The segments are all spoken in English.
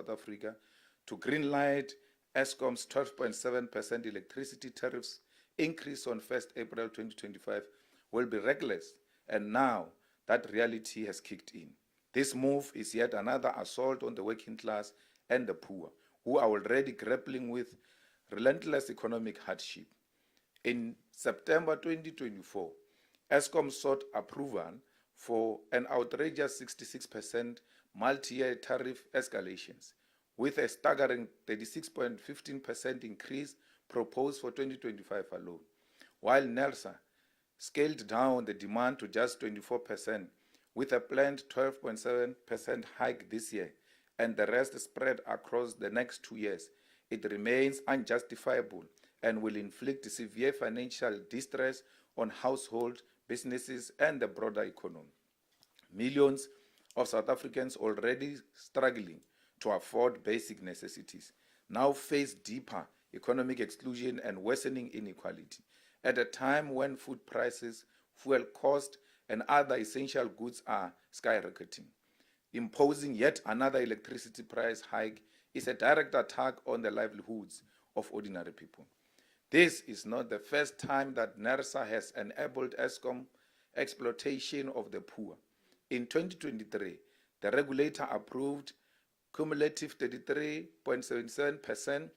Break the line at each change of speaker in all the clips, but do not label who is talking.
South Africa to greenlight Eskom's 12.7% electricity tariffs increase on 1st April 2025 will be reckless, and now that reality has kicked in. This move is yet another assault on the working class and the poor, who are already grappling with relentless economic hardship. In September 2024, Eskom sought approval for an outrageous 66% multi-year tariff escalations, with a staggering 36.15% increase proposed for 2025 alone, while NERSA scaled down the demand to just 24%, with a planned 12.7% hike this year, and the rest spread across the next 2 years. It remains unjustifiable and will inflict severe financial distress on households, businesses, and the broader economy. Millions of South Africans already struggling to afford basic necessities now face deeper economic exclusion and worsening inequality at a time when food prices, fuel costs, and other essential goods are skyrocketing. Imposing yet another electricity price hike is a direct attack on the livelihoods of ordinary people. This is not the first time that NERSA has enabled Eskom exploitation of the poor. In 2023, the regulator approved cumulative 33.77%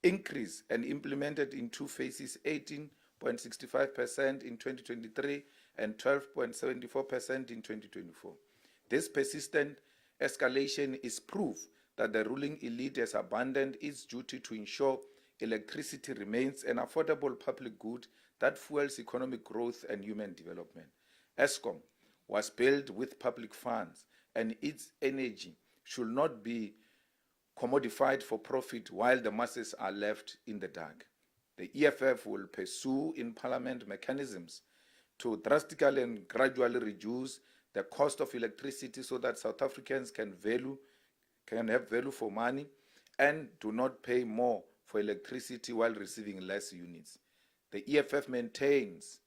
increase and implemented in two phases 18.65% in 2023 and 12.74% in 2024. This persistent escalation is proof that the ruling elite has abandoned its duty to ensure electricity remains an affordable public good that fuels economic growth and human development. Eskom was built with public funds, and its energy should not be commodified for profit while the masses are left in the dark. The EFF will pursue in Parliament mechanisms to drastically and gradually reduce the cost of electricity so that South Africans can have value for money and do not pay more for electricity while receiving less units. The EFF maintains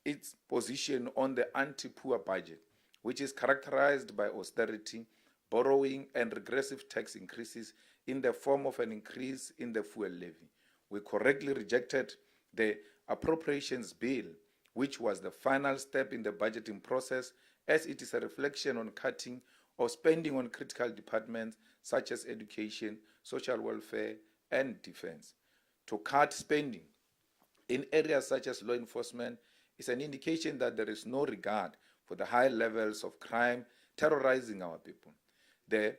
its position on the anti-poor budget, which is characterized by austerity, borrowing, and regressive tax increases in the form of an increase in the fuel levy. We correctly rejected the appropriations bill, which was the final step in the budgeting process, as it is a reflection on cutting or spending on critical departments such as education, social welfare, and defense. To cut spending in areas such as law enforcement is an indication that there is no regard for the high levels of crime terrorizing our people. The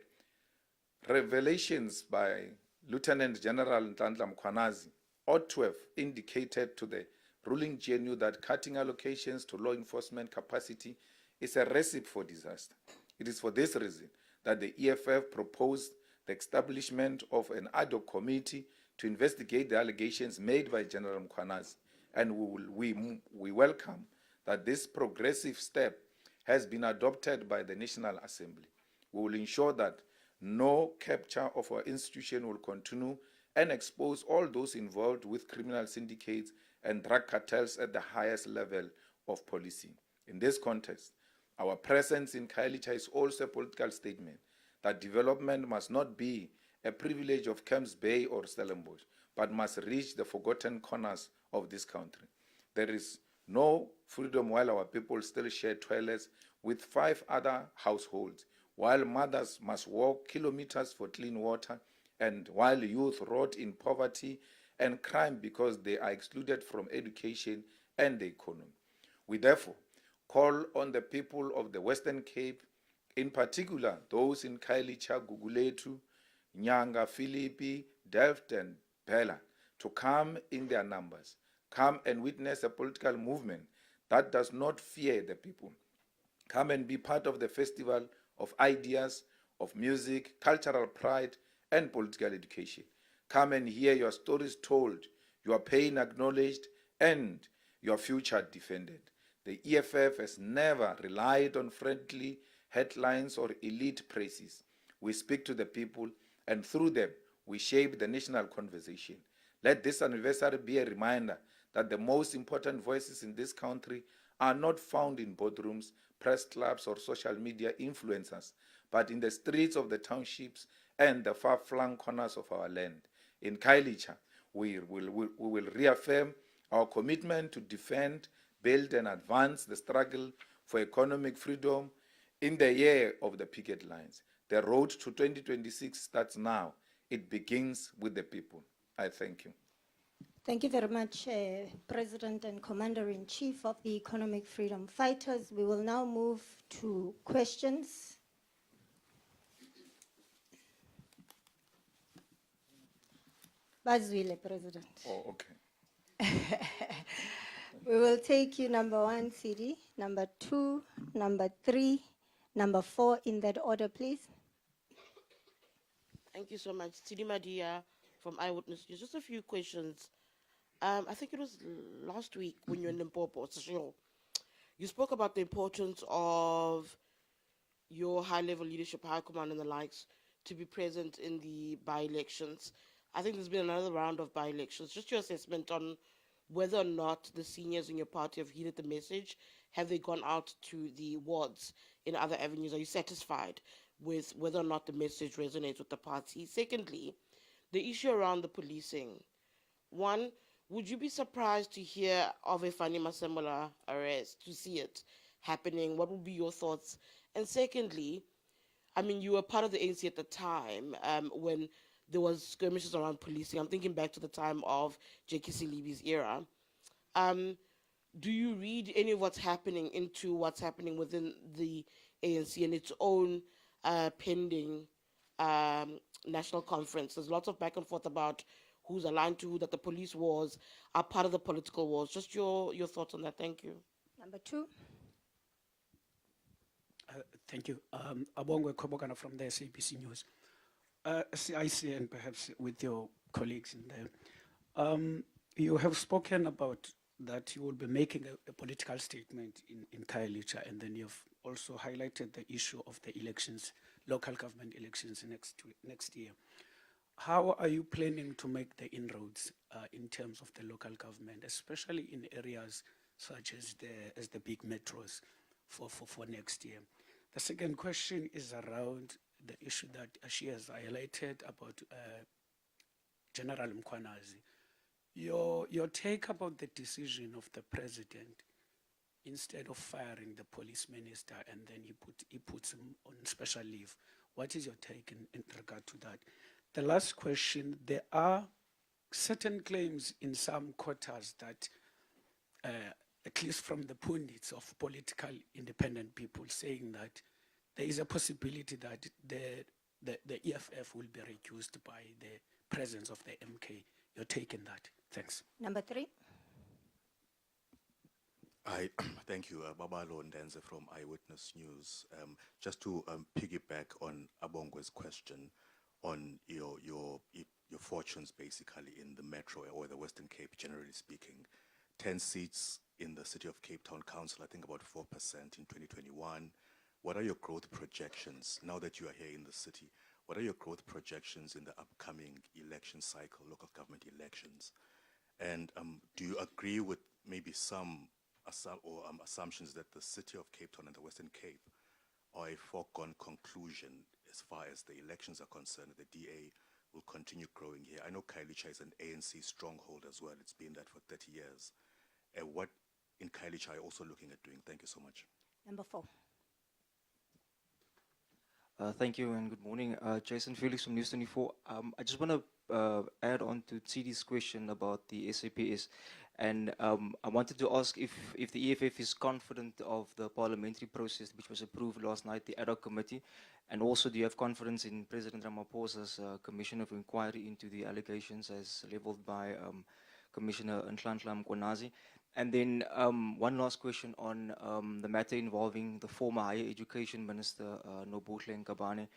revelations by Lieutenant General Ntantla Mkhwanazi ought to have indicated to the ruling GNU that cutting allocations to law enforcement capacity is a recipe for disaster. It is for this reason that the EFF proposed the establishment of an ad hoc committee to investigate the allegations made by General Mkhwanazi, and we welcome that this progressive step has been adopted by the National Assembly. We will ensure that no capture of our institution will continue and expose all those involved with criminal syndicates and drug cartels at the highest level of policing. In this context, our presence in Khayelitsha is also a political statement that development must not be a privilege of Camps Bay or Stellenbosch, but must reach the forgotten corners of this country. There is no freedom while our people still share toilets with 5 other households, while mothers must walk kilometers for clean water, and while youth rot in poverty and crime because they are excluded from education and the economy. We therefore call on the people of the Western Cape, in particular those in Khayelitsha, Gugulethu, Nyanga, Philippi, Delft, and Bela, to come in their numbers. Come and witness a political movement that does not fear the people. Come and be part of the festival of ideas, of music, cultural pride, and political education. Come and hear your stories told, your pain acknowledged, and your future defended. The EFF has never relied on friendly headlines or elite praises. We speak to the people, and through them, we shape the national conversation. Let this anniversary be a reminder that the most important voices in this country are not found in boardrooms, press clubs, or social media influencers, but in the streets of the townships and the far-flung corners of our land. In Kailicha, we will reaffirm our commitment to defend, build, and advance the struggle for economic freedom in the year of the picket lines. The road to 2026 starts now. It begins with the people. I thank you.
Thank you very much, President and Commander-in-Chief of the Economic Freedom Fighters. We will now move to questions. Bazwile, President.
Oh, okay.
We will take you number 1, CD, number 2, number 3, number 4, in that order, please.
Thank you so much. Sidi Madia from Eyewitness News. Just a few questions. I think it was last week when you were in Limpopo, you spoke about the importance of your high-level leadership, high command and the likes, to be present in the by-elections. I think there's been another round of by-elections. Just your assessment on whether or not the seniors in your party have heeded the message. Have they gone out to the wards in other avenues? Are you satisfied with whether or not the message resonates with the party? Secondly, the issue around the policing. One, would you be surprised to hear of a Fani Masemola arrest, to see it happening? What would be your thoughts? And secondly, I mean, you were part of the ANC at the time when there was skirmishes around policing. I'm thinking back to the time of J.K. Silibi's era. Do you read any of what's happening into what's happening within the ANC and its own pending national conference? There's lots of back and forth about who's aligned to who, that the police wars are part of the political wars. Just your thoughts on that. Thank you.
Number 2.
Thank you. Abongwe Kobokana from the SABC News. CIC and perhaps with your colleagues in there. You have spoken about that you will be making a political statement in Khayelitsha, and then you've also highlighted the issue of the elections, local government elections next year. How are you planning to make the inroads in terms of the local government, especially in areas such as the big metros for next year? The second question is around the issue that she has highlighted about General Mkhwanazi. Your take about the decision of the president, instead of firing the police minister and then he puts him on special leave. What is your take in regard to that? The last question, there are certain claims in some quarters that, at least from the pundits of political independent people, saying that there is a possibility that the EFF will be reduced by the presence of the MK. You're taking that. Thanks.
Number 3.
Thank you, Babalo Ndenze from Eyewitness News. Just to piggyback on Abongwe's question on your fortunes basically in the Metro or the Western Cape, generally speaking. 10 seats in the City of Cape Town Council, I think about 4% in 2021. What are your growth projections now that you are here in the city? What are your growth projections in the upcoming election cycle, local government elections? And do you agree with maybe some assumptions that the City of Cape Town and the Western Cape are a foregone conclusion as far as the elections are concerned? The DA will continue growing here. I know Khayelitsha is an ANC stronghold as well. It's been that for 30 years. What in Khayelitsha are you also looking at doing? Thank you so much.
Number 4.
Thank you and good morning. Jason Felix from News 24. I just want to add on to Tsidi's question about the SAPS. And I wanted to ask if the EFF is confident of the parliamentary process which was approved last night, the ad hoc committee, and also do you have confidence in President Ramaphosa's commission of inquiry into the allegations as leveled by Commissioner Nhlanhla Mkhwanazi? And then one last question on the matter involving the former Higher Education Minister, Nobuhle Nkabane.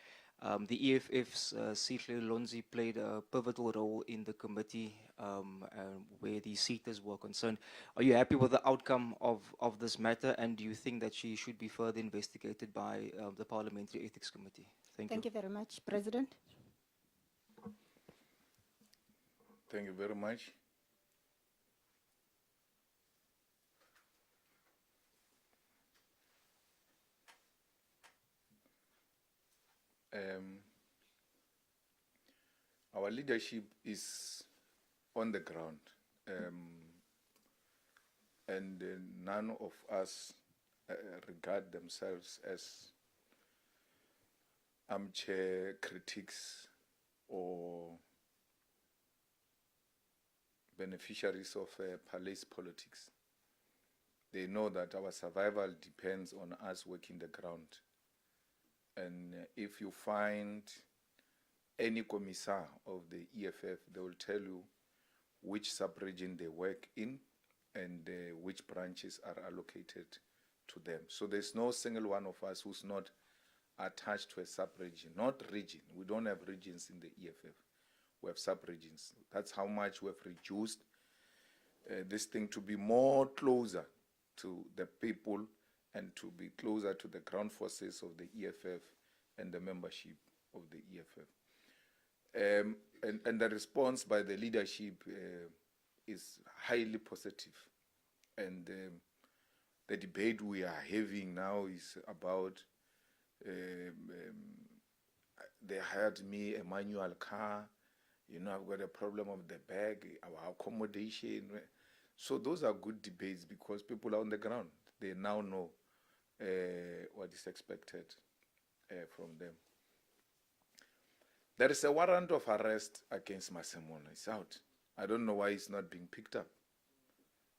The EFF's Sihle Lonzi played a pivotal role in the committee where the seaters were concerned. Are you happy with the outcome of this matter, and do you think that she should be further investigated by the Parliamentary Ethics Committee?
Thank you very much, President.
Thank you very much. our leadership is on the ground, and none of us regard themselves as armchair critics or beneficiaries of palace politics. They know that our survival depends on us working the ground. And if you find any commissar of the EFF, they will tell you which sub-region they work in and which branches are allocated to them. So there's no single one of us who's not attached to a sub-region, not region. We don't have regions in the EFF. We have sub-regions. That's how much we have reduced this thing to be more closer to the people and to be closer to the ground forces of the EFF and the membership of the EFF. And the response by the leadership is highly positive. And the debate we are having now is about they hired me a manual car, you know, I've got a problem of the bag, our accommodation. So those are good debates because people are on the ground. They now know what is expected from them. There is a warrant of arrest against Malema. It's out. I don't know why it's not being picked up.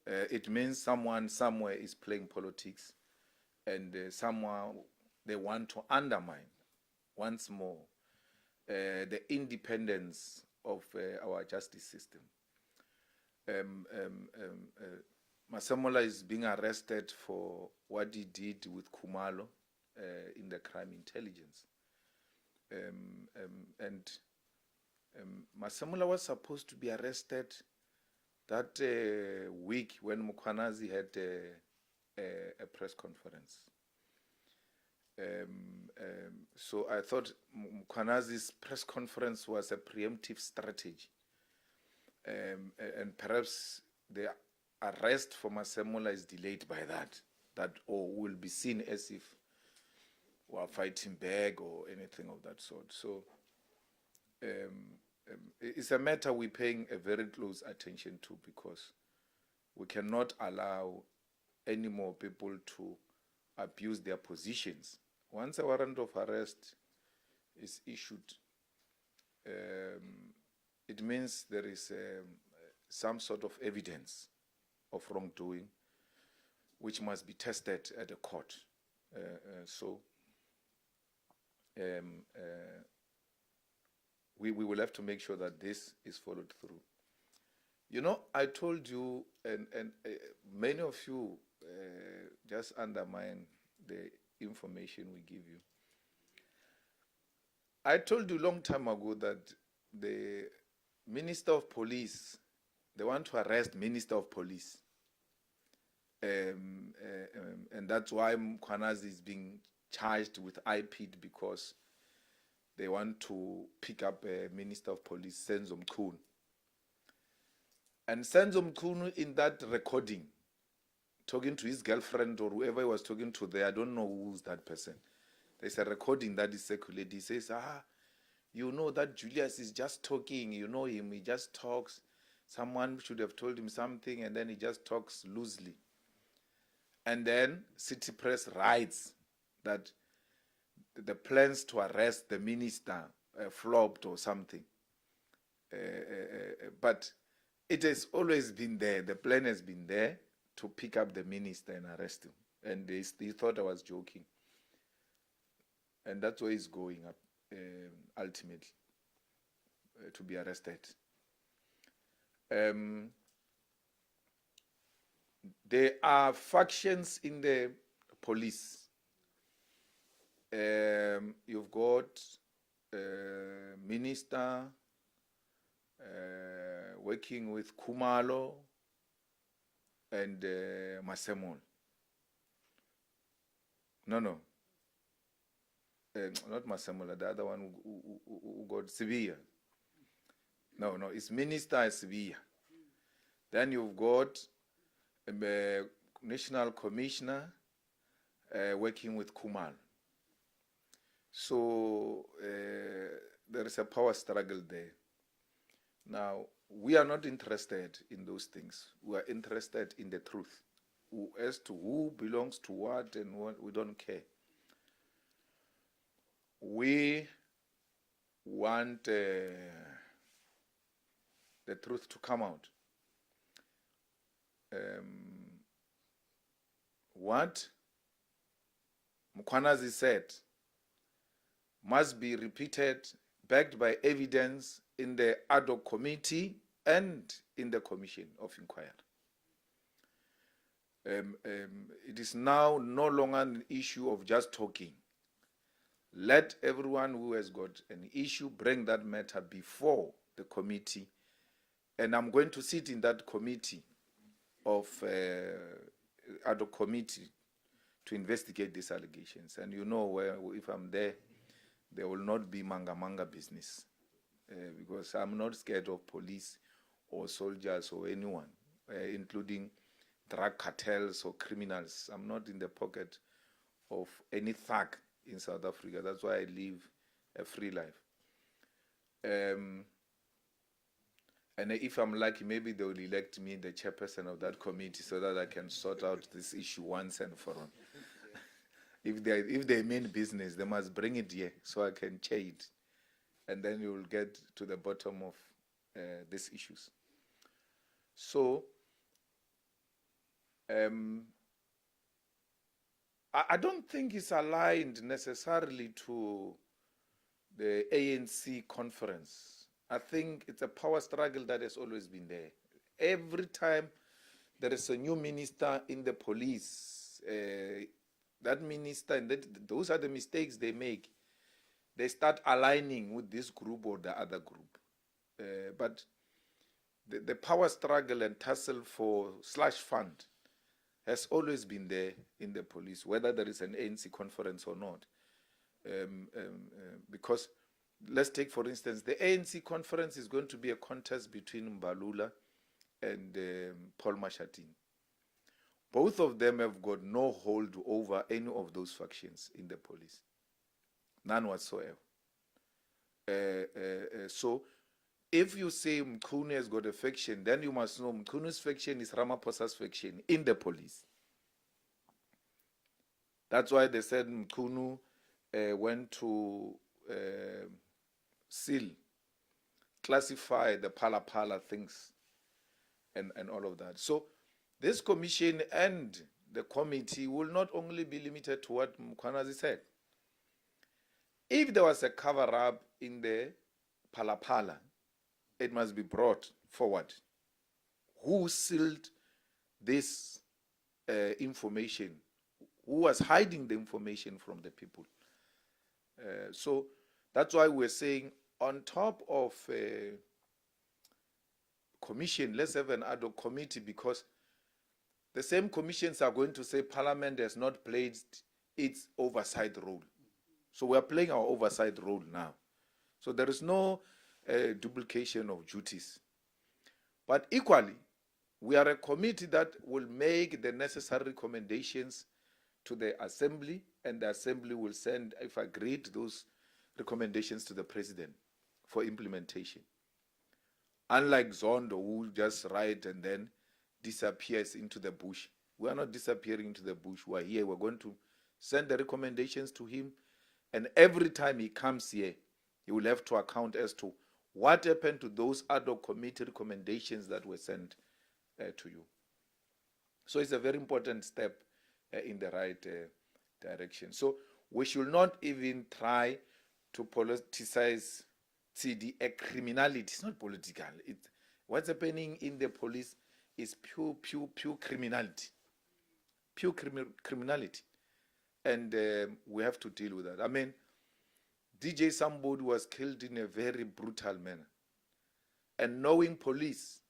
It means someone somewhere is playing politics, and someone they want to undermine once more the independence of our justice system. Malema is being arrested for what he did with Khumalo in the crime intelligence. And Malema was supposed to be arrested that week when Mkhwanazi had a press conference. So I thought Mkhwanazi's press conference was a preemptive strategy. And perhaps the arrest for Malema is delayed by that or will be seen as if we are fighting back or anything of that sort. So it's a matter we're paying a very close attention to because we cannot allow any more people to abuse their positions. Once a warrant of arrest is issued, it means there is some sort of evidence of wrongdoing which must be tested at the court. We will have to make sure that this is followed through. You know, I told you, and many of you just undermine the information we give you. I told you a long time ago that the Minister of Police, they want to arrest Minister of Police. And that's why Mkhwanazi is being charged with IPID because they want to pick up a Minister of Police, Senzo Mkhunu. And Senzo Mkhunu in that recording, talking to his girlfriend or whoever he was talking to there, I don't know who's that person. There's a recording that is circulated. He says, you know that Julius is just talking, you know him, he just talks. Someone should have told him something and then he just talks loosely. And then City Press writes that the plans to arrest the minister flopped or something. But it has always been there. The plan has been there to pick up the minister and arrest him. And they thought I was joking. And that's where he's going up, ultimately, to be arrested. There are factions in the police. You've got minister working with Khumalo and Malema. No. Not Malema, the other one who got Sibiya. No, it's Minister Sibiya. Then you've got a National Commissioner working with Khumalo. So there is a power struggle there. Now, we are not interested in those things. We are interested in the truth. As to who belongs to what and what, we don't care. We want the truth to come out. What Mkhwanazi said must be repeated, backed by evidence in the ad hoc committee and in the commission of inquiry. It is now no longer an issue of just talking. Let everyone who has got an issue bring that matter before the committee, and I'm going to sit in that committee of ad hoc committee to investigate these allegations. And you know, where if I'm there, there will not be manga business, because I'm not scared of police or soldiers or anyone, including drug cartels or criminals. I'm not in the pocket of any thug in South Africa. That's why I live a free life. And if I'm lucky, maybe they will elect me the chairperson of that committee so that I can sort out this issue once and for all. If they mean business, they must bring it here so I can chair it. And then you will get to the bottom of these issues. So, I don't think it's aligned necessarily to the ANC conference. I think it's a power struggle that has always been there. Every time there is a new minister in the police, that minister, and those are the mistakes they make. They start aligning with this group or the other group. But the power struggle and tussle for slush fund has always been there in the police, whether there is an ANC conference or not. Because, let's take for instance, the ANC conference is going to be a contest between Mbalula and Paul Mashatini. Both of them have got no hold over any of those factions in the police. None whatsoever. So, if you say Mkhunu has got a faction, then you must know Mkhunu's faction is Ramaphosa's faction in the police. That's why they said Mkhunu went to classify the pala things and all of that. So this commission and the committee will not only be limited to what Mkhwanazi said. If there was a cover-up in the pala, it must be brought forward. Who sealed this information? Who was hiding the information from the people? So that's why we're saying, on top of commission, let's have an ad hoc committee, because the same commissions are going to say Parliament has not played its oversight role. So we are playing our oversight role now. So there is no duplication of duties. But equally, we are a committee that will make the necessary recommendations to the Assembly, and the Assembly will send, if agreed, those recommendations to the President for implementation. Unlike Zondo, who will just write and then disappears into the bush. We are not disappearing into the bush. We are here. We're going to send the recommendations to him, and every time he comes here, he will have to account as to what happened to those ad hoc committee recommendations that were sent to you. So it's a very important step in the right direction. So we should not even try to politicize CD, a criminality. It's not political. What's happening in the police is pure criminality. Pure criminality. And we have to deal with that. I mean, DJ Sambodi was killed in a very brutal manner. And knowing police,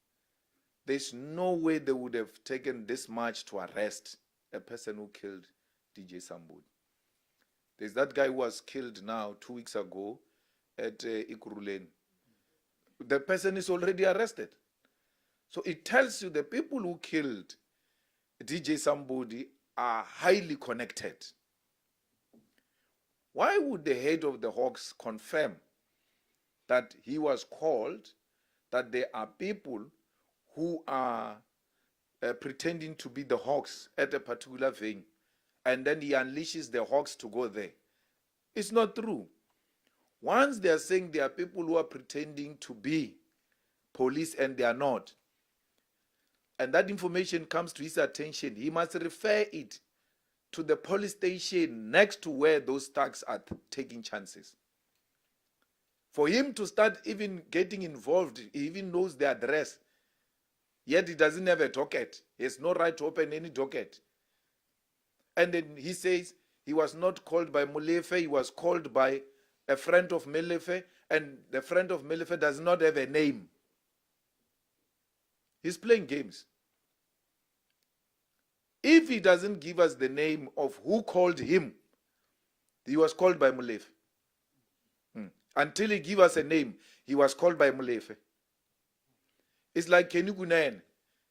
there's no way they would have taken this much to arrest a person who killed DJ Sambodi. There's that guy who was killed now 2 weeks ago at Ikuruleni. The person is already arrested. So it tells you the people who killed DJ Sambodi are highly connected. Why would the head of the Hawks confirm that he was called that there are people who are pretending to be the hawks at a particular venue, and then he unleashes the hawks to go there. It's not true. Once they are saying there are people who are pretending to be police and they are not, and that information comes to his attention, he must refer it to the police station next to where those thugs are taking chances. For him to start even getting involved, he even knows the address, yet he doesn't have a docket. He has no right to open any docket. And then he says he was not called by Molefe, he was called by a friend of Molefe, and the friend of Molefe does not have a name. He's playing games. If he doesn't give us the name of who called him, he was called by Molefe. Until he give us a name, he was called by Molefe. It's like Kenny Gunen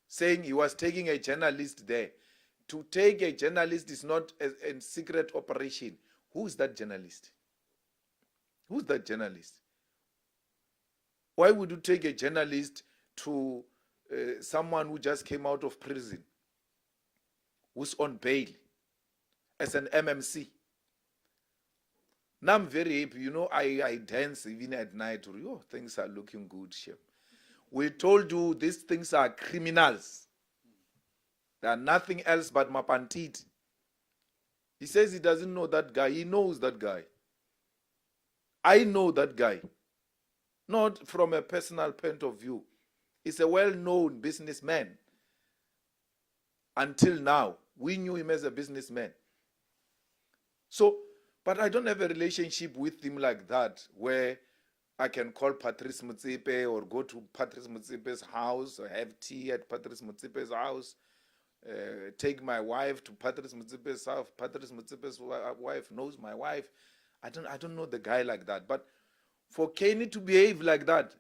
saying he was taking a journalist there. To take a journalist is not a secret operation. Who is that journalist? Who's that journalist? Why would you take a journalist to someone who just came out of prison, who's on bail, as an MMC? Now I'm very happy. You know, I dance even at night. Oh, things are looking good, Chef. We told you these things are criminals. They are nothing else but Mapantit. He says he doesn't know that guy. He knows that guy. I know that guy. Not from a personal point of view. He's a well-known businessman. Until now, we knew him as a businessman. So, but I don't have a relationship with him like that, where I can call Patrice Motsepe or go to Patrice Motsepe's house or have tea at Patrice Motsepe's house, take my wife to Patrice Motsepe's house. Patrice Motsepe's wife knows my wife. I don't know the guy like that. But for Kenny to behave like that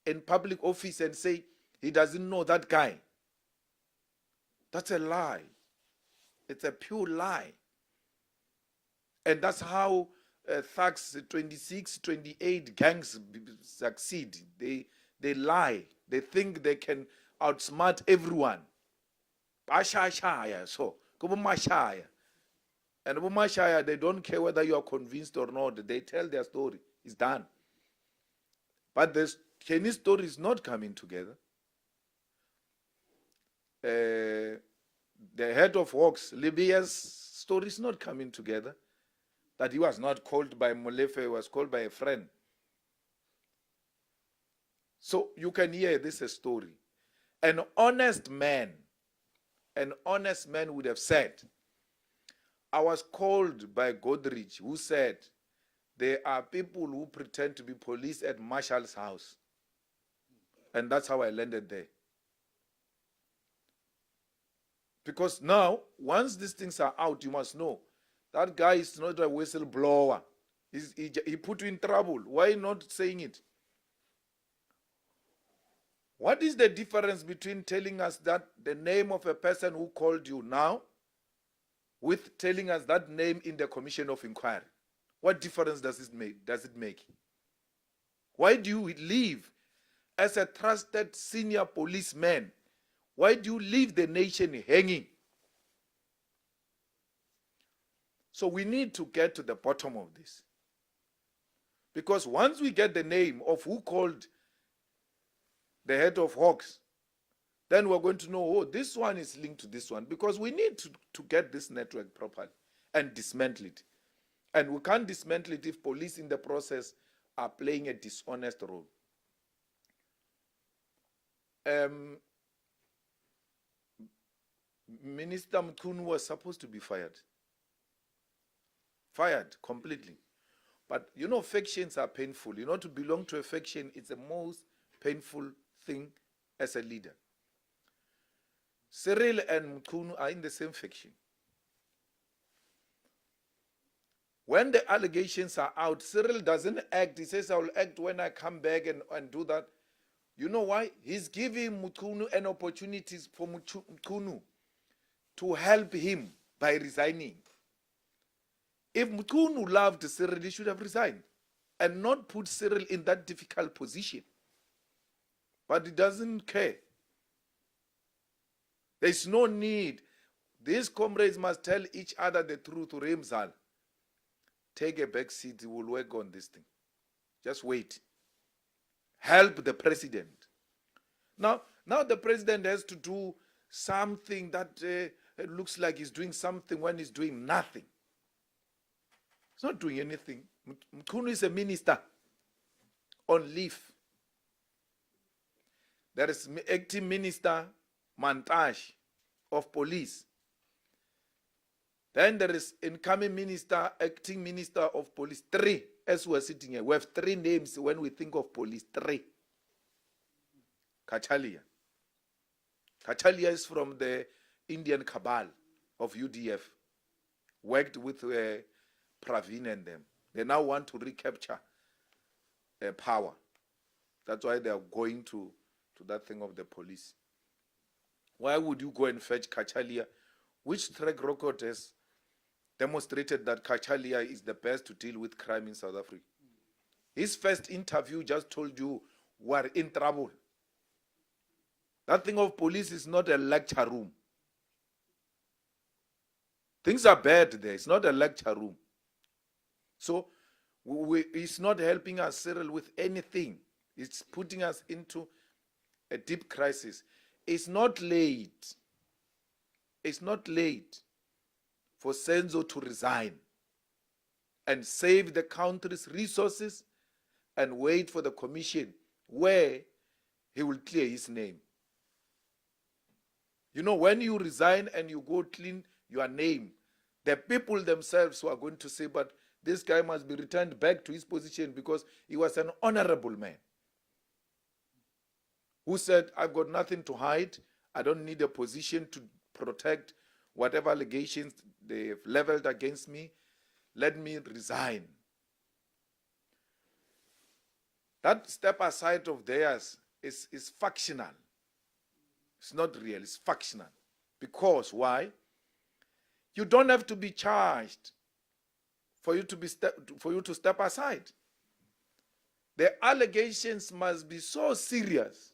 in public office and say he doesn't know that guy, that's a lie. It's a pure lie. And that's how thugs, 26, 28 gangs succeed. They lie. They think they can outsmart everyone. So, and they don't care whether you are convinced or not. They tell their story. It's done. But Kenny's story is not coming together. The head of Hawks, Libya's story is not coming together. That he was not called by Molefe, he was called by a friend. So you can hear this story. An honest man would have said, I was called by Godrich, who said, there are people who pretend to be police at Marshall's house. And that's how I landed there. Because now, once these things are out, you must know, that guy is not a whistleblower. He put you in trouble. Why not saying it? What is the difference between telling us that the name of a person who called you now with telling us that name in the commission of inquiry? What difference does it make? Why do you leave as a trusted senior policeman? Why do you leave the nation hanging? So we need to get to the bottom of this. Because once we get the name of who called the head of Hawks, then we're going to know, oh, this one is linked to this one. Because we need to get this network properly and dismantle it. And we can't dismantle it if police in the process are playing a dishonest role. Minister Mkhunu was supposed to be fired. Fired completely. But you know, factions are painful. You know, to belong to a faction is the most painful thing as a leader. Cyril and Mkhunu are in the same faction. When the allegations are out, Cyril doesn't act. He says, I will act when I come back and do that. You know why? He's giving Mkhunu an opportunity for Mkhunu to help him by resigning. If Mkhunu loved Cyril, he should have resigned and not put Cyril in that difficult position. But he doesn't care. There's no need. These comrades must tell each other the truth. Remzal, take a back seat. We'll work on this thing. Just wait. Help the president. Now the president has to do something that looks like he's doing something when he's doing nothing. He's not doing anything. Mkhunu is a minister on leave. There is acting minister Mantash of police. Then there is incoming minister, acting minister of police. 3, as we're sitting here. We have 3 names when we think of police. 3. Kachalia. Kachalia is from the Indian cabal of UDF. Worked with Praveen and them. They now want to recapture power. That's why they are going to that thing of the police. Why would you go and fetch Kachalia? Which track record has demonstrated that Kachalia is the best to deal with crime in South Africa? His first interview just told you we're in trouble. That thing of police is not a lecture room. Things are bad there. It's not a lecture room. So it's not helping us, Cyril, with anything. It's putting us into a deep crisis. It's not late. It's not late for Senzo to resign and save the country's resources and wait for the commission where he will clear his name. You know, when you resign and you go clean your name, the people themselves who are going to say, but this guy must be returned back to his position because he was an honorable man who said, I've got nothing to hide. I don't need a position to protect whatever allegations they've leveled against me. Let me resign. That step aside of theirs is factional. It's not real, it's factional. Because why? You don't have to be charged for you to step aside. The allegations must be so serious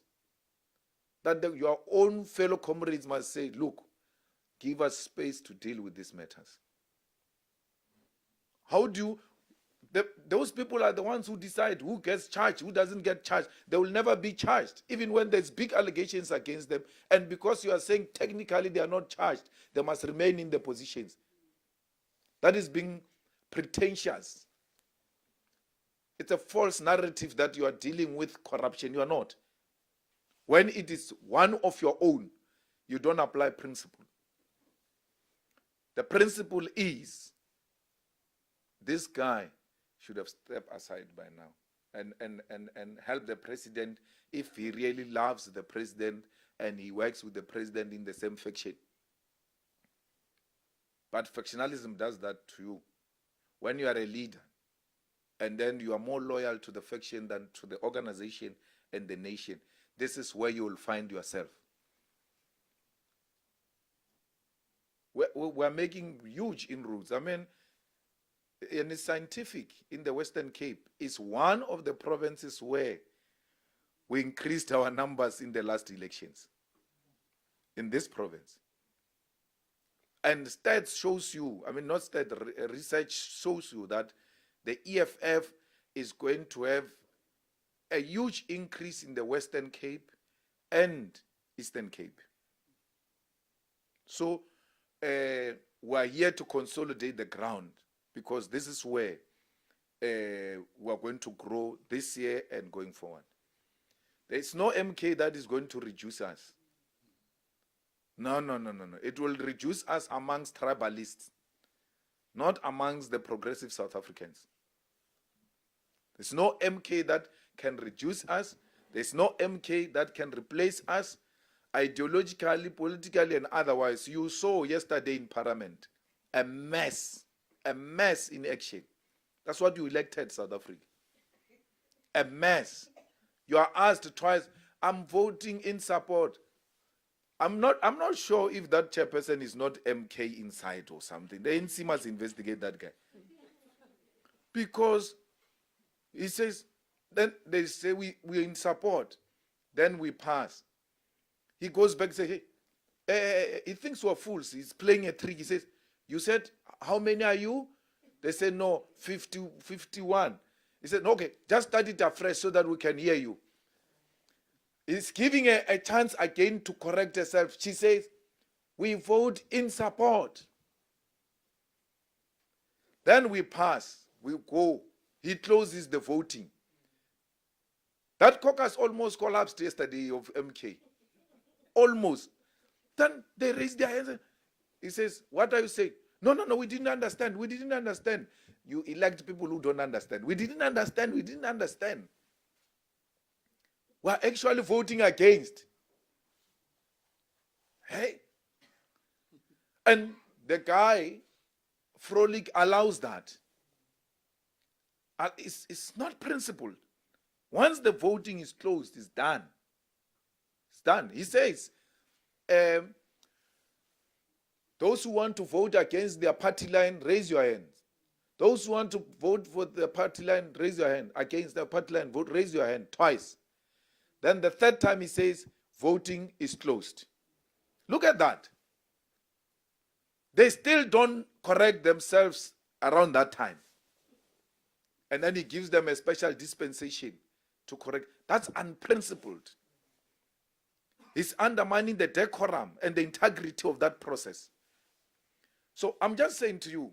that your own fellow comrades must say, look, give us space to deal with these matters. How do you... those people are the ones who decide who gets charged, who doesn't get charged. They will never be charged, even when there's big allegations against them. And because you are saying technically they are not charged, they must remain in their positions. That is being pretentious. It's a false narrative that you are dealing with corruption. You are not. When it is one of your own, you don't apply principle. The principle is this guy should have stepped aside by now and help the president if he really loves the president and he works with the president in the same faction. But factionalism does that to you. When you are a leader and then you are more loyal to the faction than to the organization and the nation, this is where you will find yourself. We're making huge inroads. I mean, and it's scientific in the Western Cape. It's one of the provinces where we increased our numbers in the last elections. In this province. And stats shows you, I mean not stats, research shows you that the EFF is going to have a huge increase in the Western Cape and Eastern Cape. So we're here to consolidate the ground because this is where we're going to grow this year and going forward. There's no MK that is going to reduce us. No. It will reduce us amongst tribalists, not amongst the progressive South Africans. There's no MK that can reduce us. There's no MK that can replace us ideologically, politically, and otherwise. You saw yesterday in Parliament a mess in action. That's what you elected, South Africa. A mess. You are asked twice, I'm voting in support. I'm not sure if that chairperson is not MK inside or something. The NC must investigate that guy. Because he says, then they say we're in support. Then we pass. He goes back and says, hey, he thinks we're fools. He's playing a trick. He says, you said, how many are you? They said, no, 51. He said, okay, just start it afresh so that we can hear you. He's giving a chance again to correct herself. She says, we vote in support. Then we pass. We go. He closes the voting. That caucus almost collapsed yesterday of MK. Almost. Then they raised their hands. He says, what are you saying? No, we didn't understand. We didn't understand. You elect people who don't understand. We didn't understand. We didn't understand. We're actually voting against. Hey. And the guy, Frolic, allows that. It's not principled. Once the voting is closed, it's done. It's done. He says, those who want to vote against their party line, raise your hands. Those who want to vote for the party line, raise your hand. Against the party line, vote, raise your hand twice. Then the third time he says, voting is closed. Look at that. They still don't correct themselves around that time. And then he gives them a special dispensation to correct. That's unprincipled. He's undermining the decorum and the integrity of that process. So I'm just saying to you,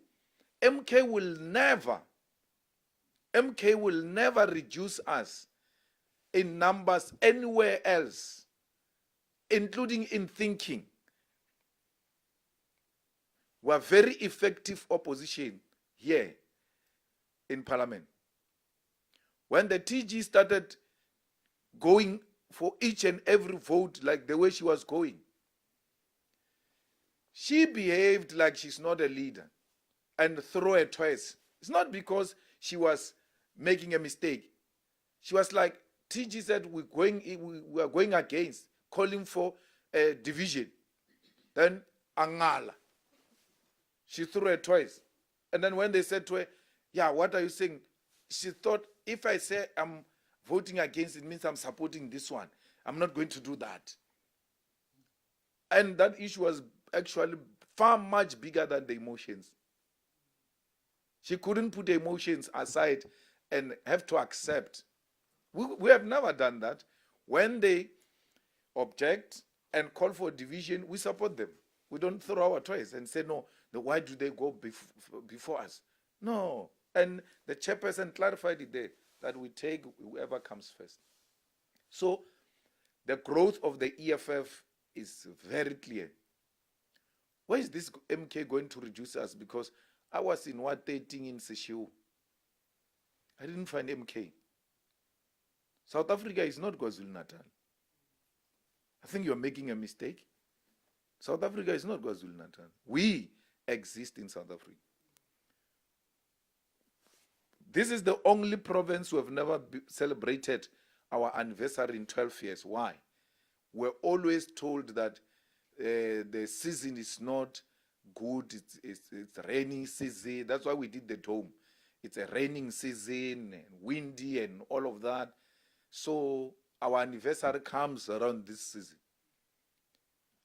MK will never reduce us in numbers anywhere else, including in thinking. We are very effective opposition here in Parliament. When the TG started going for each and every vote like the way she was going, she behaved like she's not a leader and threw her toys. It's not because she was making a mistake. She was like, TG said we are going against, calling for a division. Then Angala. She threw her toys. And then when they said to her, yeah, what are you saying? She thought, if I say I'm voting against, it means I'm supporting this one. I'm not going to do that. And that issue was actually far much bigger than the emotions. She couldn't put the emotions aside and have to accept. We have never done that. When they object and call for division, we support them. We don't throw our toys and say, no, why do they go before us? No. And the chairperson clarified it there, that we take whoever comes first. So the growth of the EFF is very clear. Where is this MK going to reduce us? Because I was in 13 in Seshiu. I didn't find MK. South Africa is not KwaZulu-Natal. I think you're making a mistake. South Africa is not KwaZulu-Natal. We exist in South Africa. This is the only province who have never celebrated our anniversary in 12 years. Why? We're always told that the season is not good. It's rainy season. That's why we did the dome. It's a raining season and windy and all of that. So our anniversary comes around this season.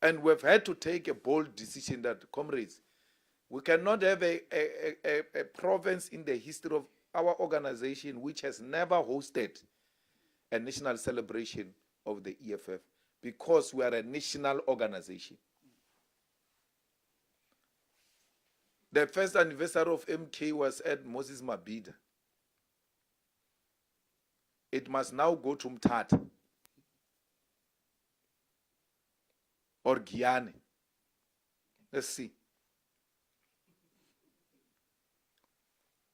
And we've had to take a bold decision that, comrades, we cannot have a province in the history of our organization which has never hosted a national celebration of the EFF, because we are a national organization. The first anniversary of MK was at Moses Mabhida. It must now go to Mthatha or Guyane. Let's see.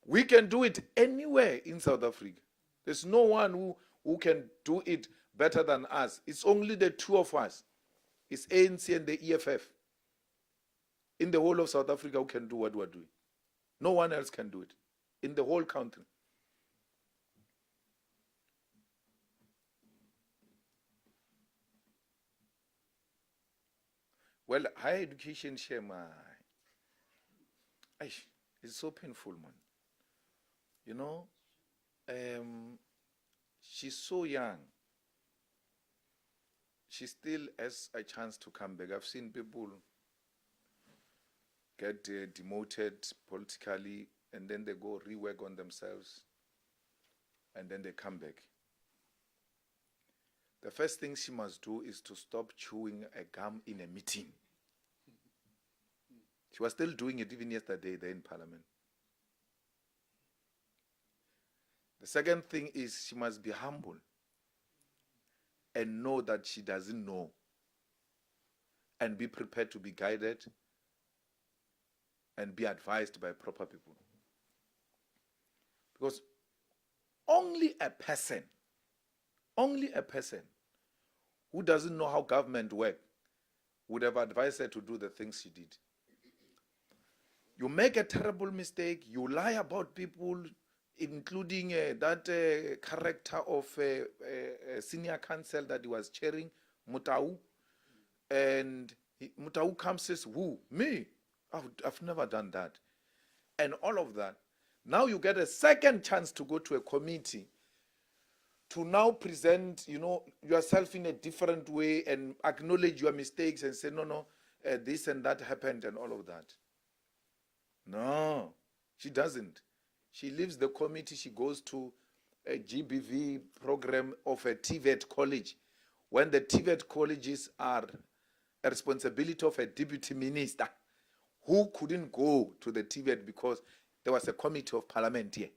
We can do it anywhere in South Africa. There's no one who can do it better than us. It's only the two of us. It's ANC and the EFF in the whole of South Africa who can do what we're doing. No one else can do it in the whole country. Well, higher education share, it's so painful, man. You know, she's so young. she still has a chance to come back. I've seen people get demoted politically, and then they go rework on themselves, and then they come back. The first thing she must do is to stop chewing a gum in a meeting. She was still doing it even yesterday there in Parliament. The second thing is she must be humble and know that she doesn't know, and be prepared to be guided and be advised by proper people. Because only a person who doesn't know how government works would have advised her to do the things she did. You make a terrible mistake, you lie about people, including that character of senior council that he was chairing, Mutau. And Mutau comes and says, who? Me? I've never done that. And all of that. Now you get a second chance to go to a committee to now present, yourself in a different way and acknowledge your mistakes and say, no, this and that happened and all of that. No, she doesn't. She leaves the committee, she goes to a GBV program of a TVET college, when the TVET colleges are a responsibility of a deputy minister who couldn't go to the TVET because there was a committee of parliament here.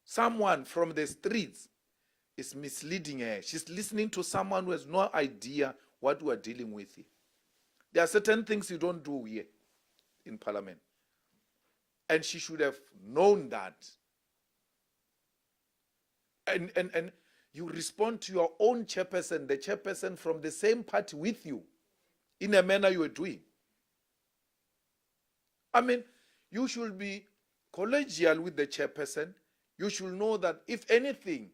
Someone from the streets is misleading her. She's listening to someone who has no idea what we are dealing with here. There are certain things you don't do here in Parliament. And she should have known that. And you respond to your own chairperson, the chairperson from the same party with you, in a manner you are doing. I mean, you should be collegial with the chairperson. You should know that if anything,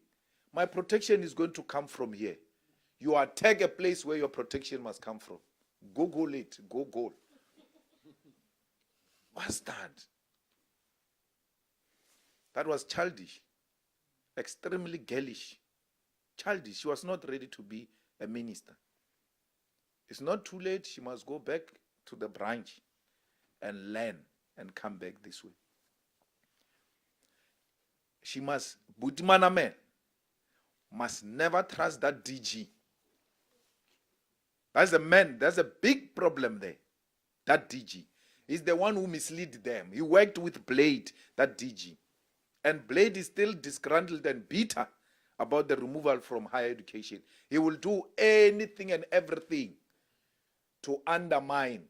my protection is going to come from here. You attack a place where your protection must come from. Google it. Google. What's that? That was childish. Extremely girlish. Childish. She was not ready to be a minister. It's not too late. She must go back to the branch and learn and come back this way. She must, Butimana man, must never trust that DG. That's a man, there's a big problem there. That DG. He's the one who misled them. He worked with Blade, that DG. And Blade is still disgruntled and bitter about the removal from higher education. He will do anything and everything to undermine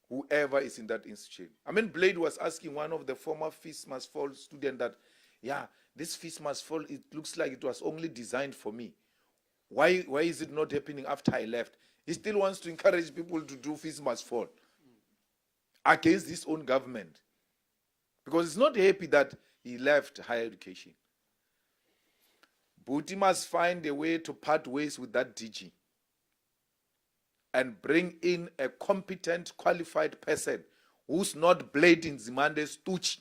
whoever is in that institution. I mean, Blade was asking one of the former Fees Must Fall students that, this Fees Must Fall, it looks like it was only designed for me. Why is it not happening after I left? He still wants to encourage people to do Fees Must Fall against his own government. Because he's not happy that he left higher education. But he must find a way to part ways with that DG and bring in a competent, qualified person who's not blading Zimande's tuch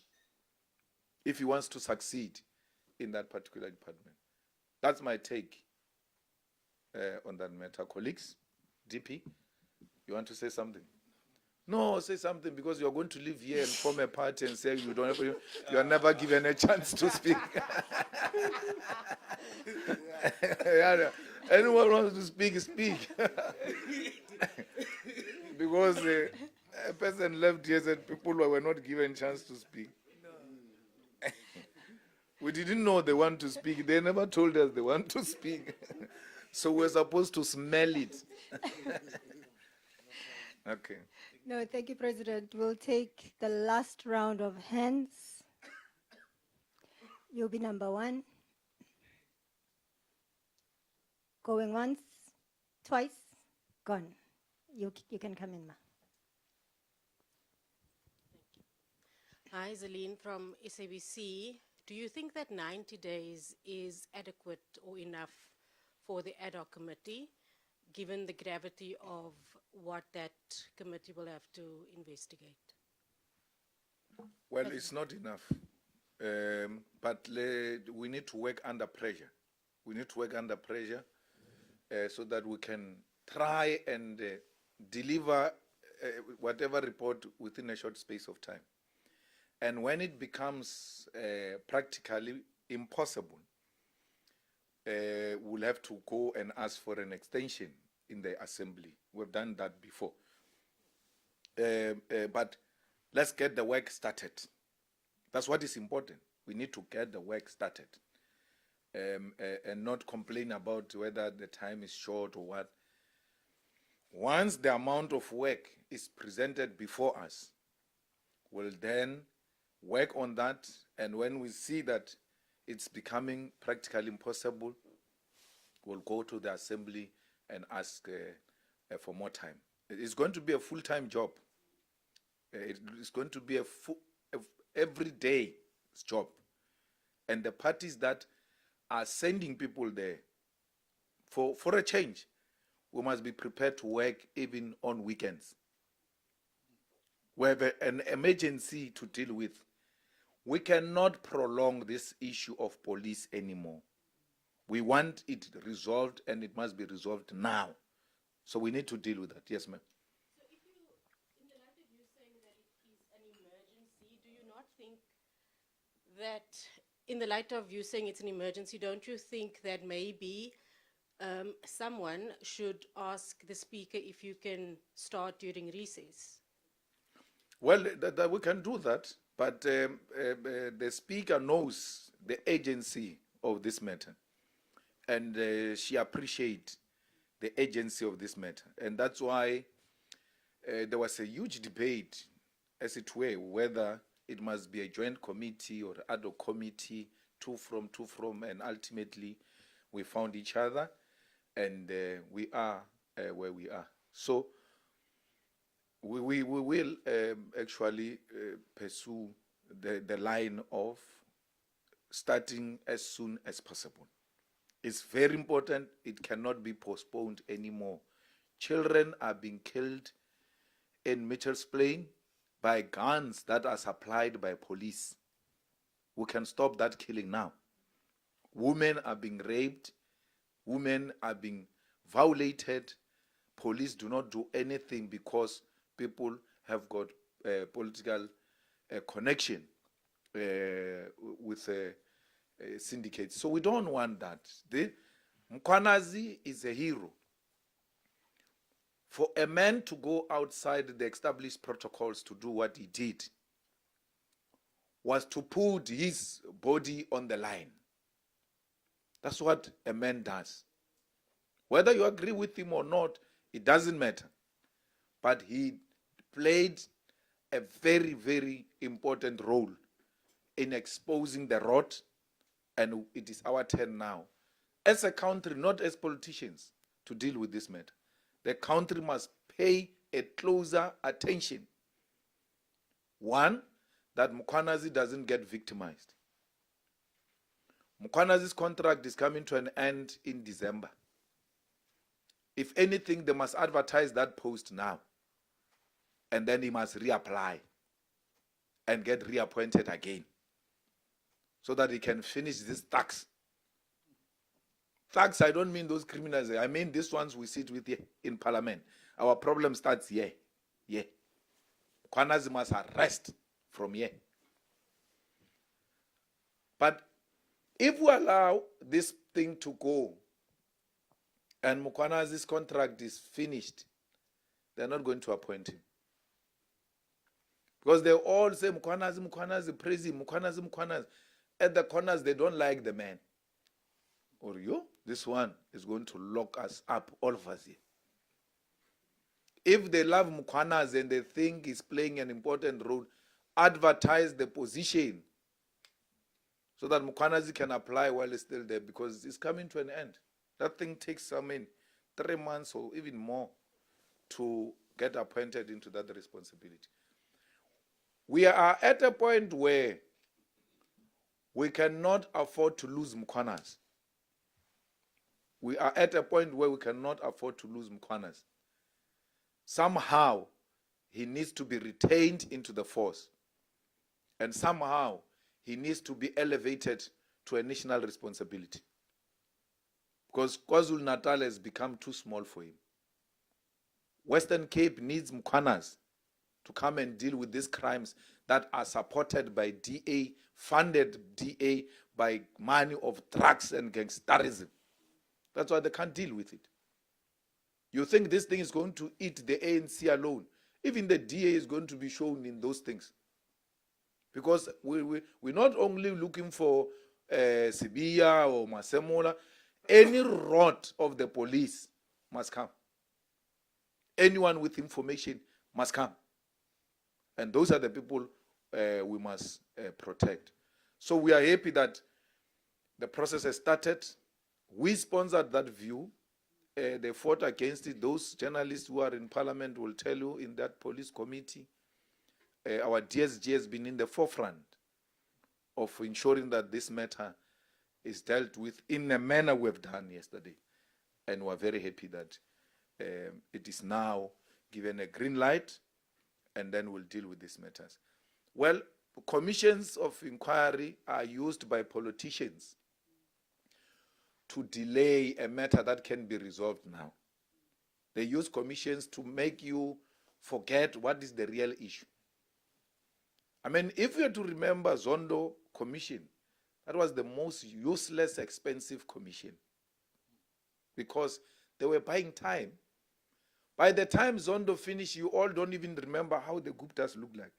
if he wants to succeed in that particular department. That's my take on that matter. Colleagues, DP, you want to say something? No, say something, because you're going to live here and form a party and say you are never given a chance to speak. Anyone wants to speak, speak. Because a person left here said people were not given a chance to speak. We didn't know they want to speak. They never told us they want to speak. So we're supposed to smell it. Okay.
No, thank you, President. We'll take the last round of hands. You'll be number one. Going once, twice, gone. You can come in, ma.
Hi, Zelene from SABC. Do you think that 90 days is adequate or enough for the ad hoc committee, given the gravity of what that committee will have to investigate?
Well, it's not enough. But we need to work under pressure. We need to work under pressure so that we can try and deliver whatever report within a short space of time. And when it becomes practically impossible, we'll have to go and ask for an extension in the assembly. We've done that before. But let's get the work started. That's what is important. We need to get the work started and not complain about whether the time is short or what. Once the amount of work is presented before us, we'll then work on that, and when we see that it's becoming practically impossible, we'll go to the assembly and ask for more time. It's going to be a full-time job. It's going to be a everyday job. And the parties that are sending people there, for a change, we must be prepared to work even on weekends. We have an emergency to deal with. We cannot prolong this issue of police anymore. We want it resolved, and it must be resolved now. So we need to deal with that. Yes, ma'am.
So if you, in the light of you saying that it is an emergency, do you not think that, in the light of you saying it's an emergency, don't you think that maybe someone should ask the speaker if you can start during recess?
Well, that we can do that, but the speaker knows the agency of this matter, and she appreciates the agency of this matter. And that's why there was a huge debate, as it were, whether it must be a joint committee or ad hoc committee, two from, and ultimately we found each other, and we are where we are. So we will actually pursue the line of starting as soon as possible. It's very important. It cannot be postponed anymore. Children are being killed in Mitchell's Plain by guns that are supplied by police. We can stop that killing now. Women are being raped. Women are being violated. Police do not do anything because people have got political connection with syndicates. So we don't want that. The Mkwanazi is a hero. For a man to go outside the established protocols to do what he did was to put his body on the line. That's what a man does. Whether you agree with him or not, it doesn't matter. But he played a very, very important role in exposing the rot, and it is our turn now, as a country, not as politicians, to deal with this matter. The country must pay a closer attention. One, that Mkwanazi doesn't get victimized. Mkwanazi's contract is coming to an end in December. If anything, they must advertise that post now. And then he must reapply and get reappointed again so that he can finish this tax. Thugs, I don't mean those criminals. I mean these ones we sit with here in parliament. Our problem starts here. Yeah. Mkwanazi must arrest from here. But if we allow this thing to go and Mkwanazi's contract is finished, they're not going to appoint him. Because they all say, Mkwanazi, praise him, Mkwanazi. At the corners, they don't like the man. Or you, this one is going to lock us up, all of us here. If they love Mkwanazi and they think he's playing an important role, advertise the position so that Mkwanazi can apply while he's still there, because it's coming to an end. That thing takes, 3 months or even more to get appointed into that responsibility. We are at a point where we cannot afford to lose Mkwanazi. We are at a point where we cannot afford to lose Mkwanazi. Somehow, he needs to be retained into the force. And somehow, he needs to be elevated to a national responsibility. because KwaZulu-Natal has become too small for him. Western Cape needs Mkhwanazi to come and deal with these crimes that are supported by DA, funded DA by money of drugs and gangsterism. That's why they can't deal with it. You think this thing is going to eat the ANC alone? Even the DA is going to be shown in those things. Because we're not only looking for Sibiya or Masemola, any rot of the police must come. Anyone with information must come. And those are the people we must protect. So we are happy that the process has started. We sponsored that view. They fought against it. Those journalists who are in parliament will tell you in that police committee, our DSG has been in the forefront of ensuring that this matter is dealt with in a manner we've done yesterday. And we're very happy that it is now given a green light, and then we'll deal with these matters. Well, commissions of inquiry are used by politicians to delay a matter that can be resolved now. They use commissions to make you forget what is the real issue. I mean, if you are to remember Zondo Commission, that was the most useless, expensive commission because they were buying time. By the time Zondo finished, you all don't even remember how the Guptas look like.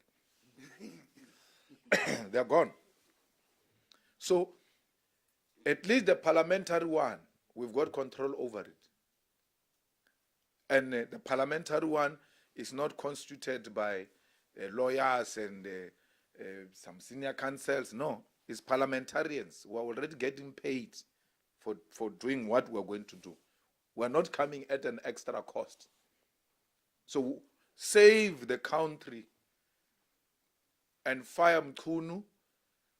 They're gone. So, at least the parliamentary one, we've got control over it. And the parliamentary one is not constituted by lawyers and some senior counsels. No, it's parliamentarians who are already getting paid for doing what we're going to do. We're not coming at an extra cost. So save the country and fire Mkhunu,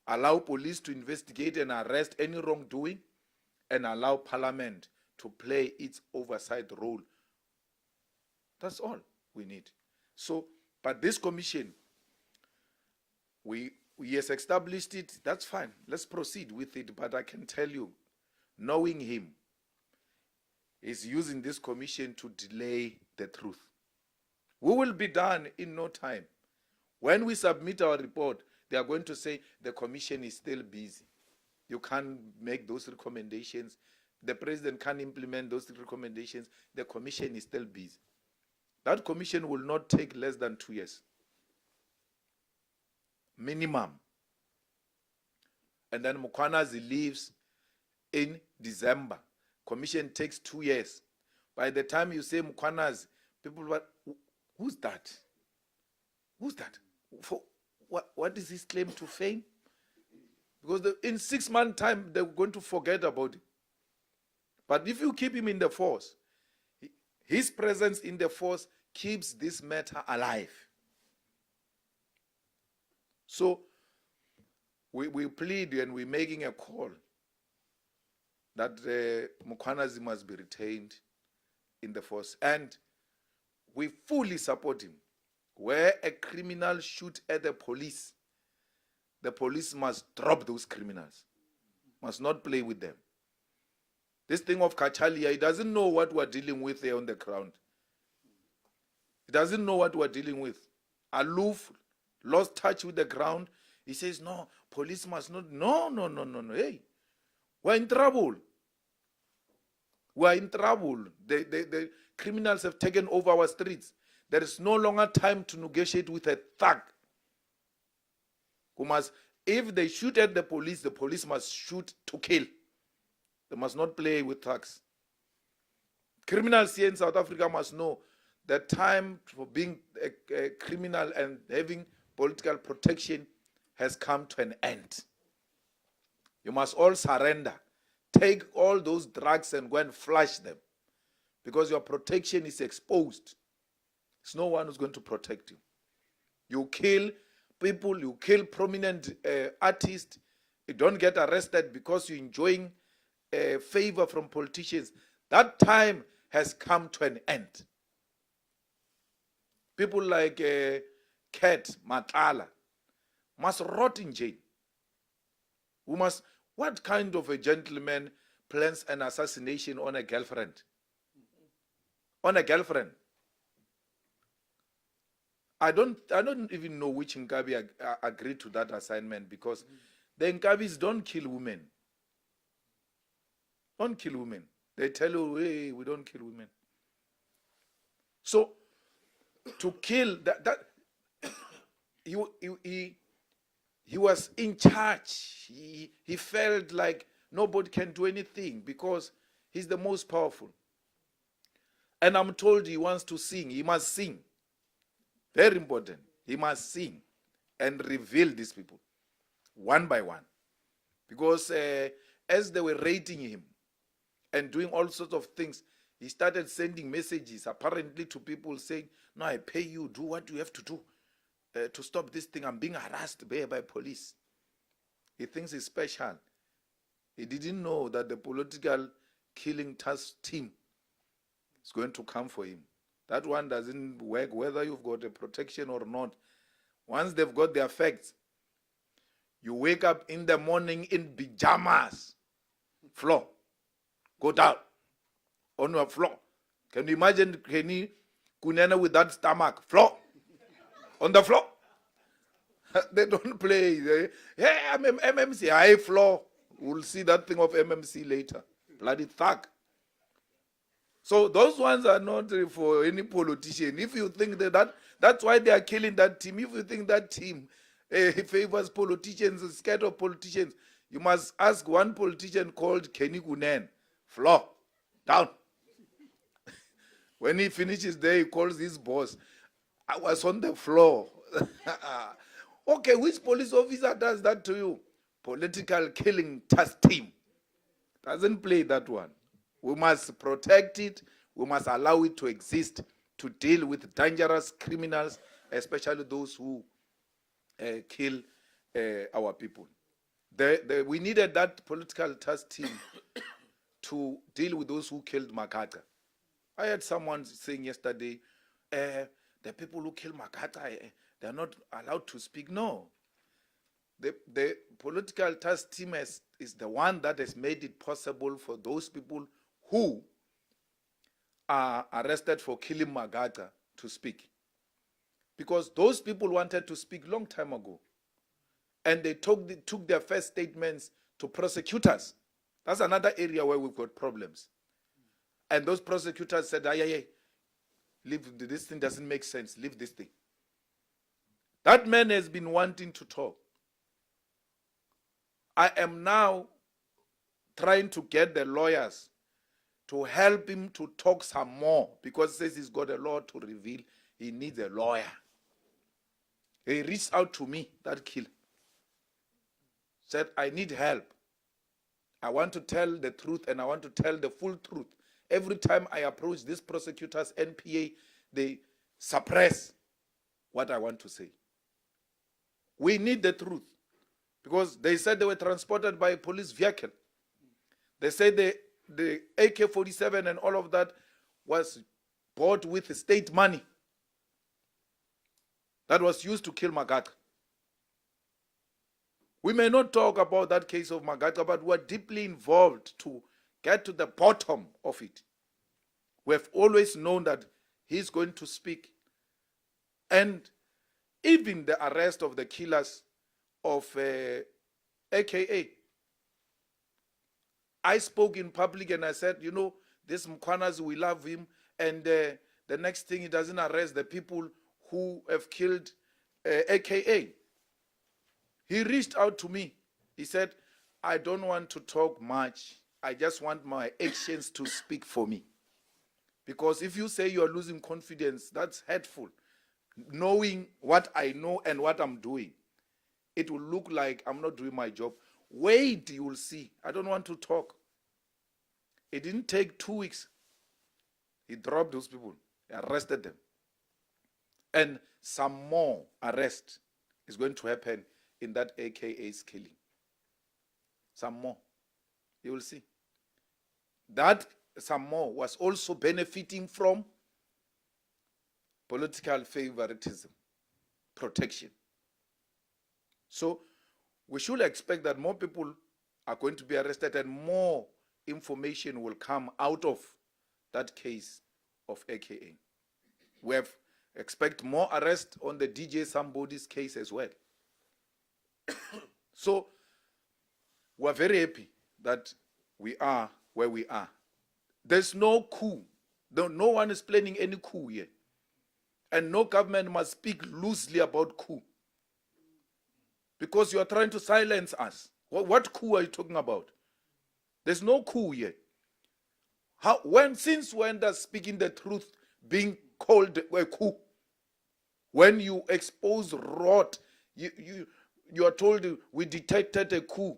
allow police to investigate and arrest any wrongdoing, and allow parliament to play its oversight role. That's all we need. So, but this commission, we has established it, that's fine. Let's proceed with it. But I can tell you, knowing him, he's using this commission to delay the truth. We will be done in no time. When we submit our report, they are going to say the commission is still busy. You can't make those recommendations. The president can't implement those recommendations. The commission is still busy. That commission will not take less than 2 years. Minimum. And then Mkhwanazi leaves in December. Commission takes 2 years. By the time you say Mkhwanazi, people will, who's that? Who's that? For what is his claim to fame? Because in 6 months' time, they're going to forget about it. But if you keep him in the force, his presence in the force keeps this matter alive. So we plead and we're making a call that Mkhwanazi must be retained in the force. And we fully support him. Where a criminal shoots at the police must drop those criminals, must not play with them. This thing of Kachalia, he doesn't know what we're dealing with there on the ground. He doesn't know what we're dealing with. Aloof, lost touch with the ground. He says, no, police must not. No. Hey, we're in trouble. We're in trouble. The criminals have taken over our streets. There is no longer time to negotiate with a thug. Who must, if they shoot at the police must shoot to kill. They must not play with thugs. Criminals here in South Africa must know that time for being a criminal and having political protection has come to an end. You must all surrender. Take all those drugs and go and flush them. Because your protection is exposed. There's no one who's going to protect you. You kill people, you kill prominent artists, you don't get arrested because you're enjoying favor from politicians. That time has come to an end. People like Kat Matala must rot in jail. What kind of a gentleman plans an assassination on a girlfriend. On a girlfriend. I don't even know which Nkabi agreed to that assignment, because the Nkabis don't kill women. Don't kill women. They tell you, hey, we don't kill women. So, to kill that he was in charge. He felt like nobody can do anything because he's the most powerful. And I'm told he wants to sing. He must sing. Very important. He must sing and reveal these people one by one. Because as they were rating him and doing all sorts of things, he started sending messages apparently to people saying, no, I pay you, do what you have to do to stop this thing. I'm being harassed by police. He thinks he's special. He didn't know that the political killing task team is going to come for him. That one doesn't work whether you've got a protection or not. Once they've got their facts, you wake up in the morning in pajamas, floor, go down on your floor. Can you imagine Kenny Kunena with that stomach? Floor, on the floor. They don't play. Hey, I'm MMC, high floor. We'll see that thing of MMC later. Bloody thug. So those ones are not for any politician. If you think that's why they are killing that team. If you think that team favors politicians, is scared of politicians, you must ask one politician called Kenny Gunen. Floor, down. When he finishes there, he calls his boss. I was on the floor. Okay, which police officer does that to you? Political killing task team. Doesn't play that one. We must protect it. We must allow it to exist to deal with dangerous criminals, especially those who kill our people. We needed that political task team to deal with those who killed Makata. I heard someone saying yesterday, the people who kill Makata, they're not allowed to speak. No. The political task team is the one that has made it possible for those people who are arrested for killing Magata to speak. Because those people wanted to speak long time ago. And they took their first statements to prosecutors. That's another area where we've got problems. And those prosecutors said, leave, this thing doesn't make sense, leave this thing. That man has been wanting to talk. I am now trying to get the lawyers to help him to talk some more, because he says he's got a lot to reveal. He needs a lawyer. He reached out to me, that killer. Said, I need help. I want to tell the truth, and I want to tell the full truth. Every time I approach these prosecutors, NPA, they suppress what I want to say. We need the truth. Because they said they were transported by a police vehicle. They said the AK-47 and all of that was bought with state money that was used to kill Magata. We may not talk about that case of Magata, but we're deeply involved to get to the bottom of it. We have always known that he's going to speak. And even the arrest of the killers of AKA. I spoke in public and I said, you know, this Mkwanas, we love him, and the next thing, he doesn't arrest the people who have killed AKA. He reached out to me. He said, I don't want to talk much. I just want my actions to speak for me. Because if you say you're losing confidence, that's hurtful. Knowing what I know and what I'm doing, it will look like I'm not doing my job. Wait, you will see. I don't want to talk. It didn't take 2 weeks. He dropped those people. He arrested them. And some more arrest is going to happen in that AKA's killing. Some more. You will see. That some more was also benefiting from political favoritism, protection. So we should expect that more people are going to be arrested and more information will come out of that case of AKA. We have expect more arrest on the DJ Somebody's case as well. So we're very happy that we are where we are. There's no coup. No one is planning any coup here. And no government must speak loosely about coup. Because you are trying to silence us. What coup are you talking about? There's no coup here. Since when does speaking the truth being called a coup? When you expose rot, you are told we detected a coup.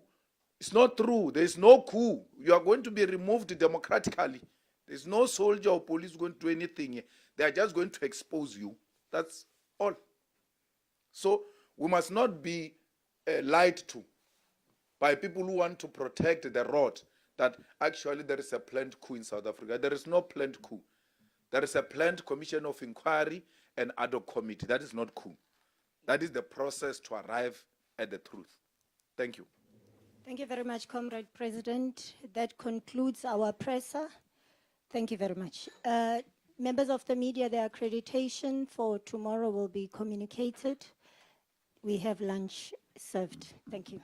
It's not true. There's no coup. You are going to be removed democratically. There's no soldier or police going to do anything here. They are just going to expose you. That's all. So we must not be lied to by people who want to protect the rot that actually there is a planned coup in South Africa. There is no planned coup. There is a planned commission of inquiry and ad hoc committee. That is not coup. That is the process to arrive at the truth. Thank you.
Thank you very much, Comrade President. That concludes our presser. Thank you very much. Members of the media, their accreditation for tomorrow will be communicated. We have lunch served. Thank you.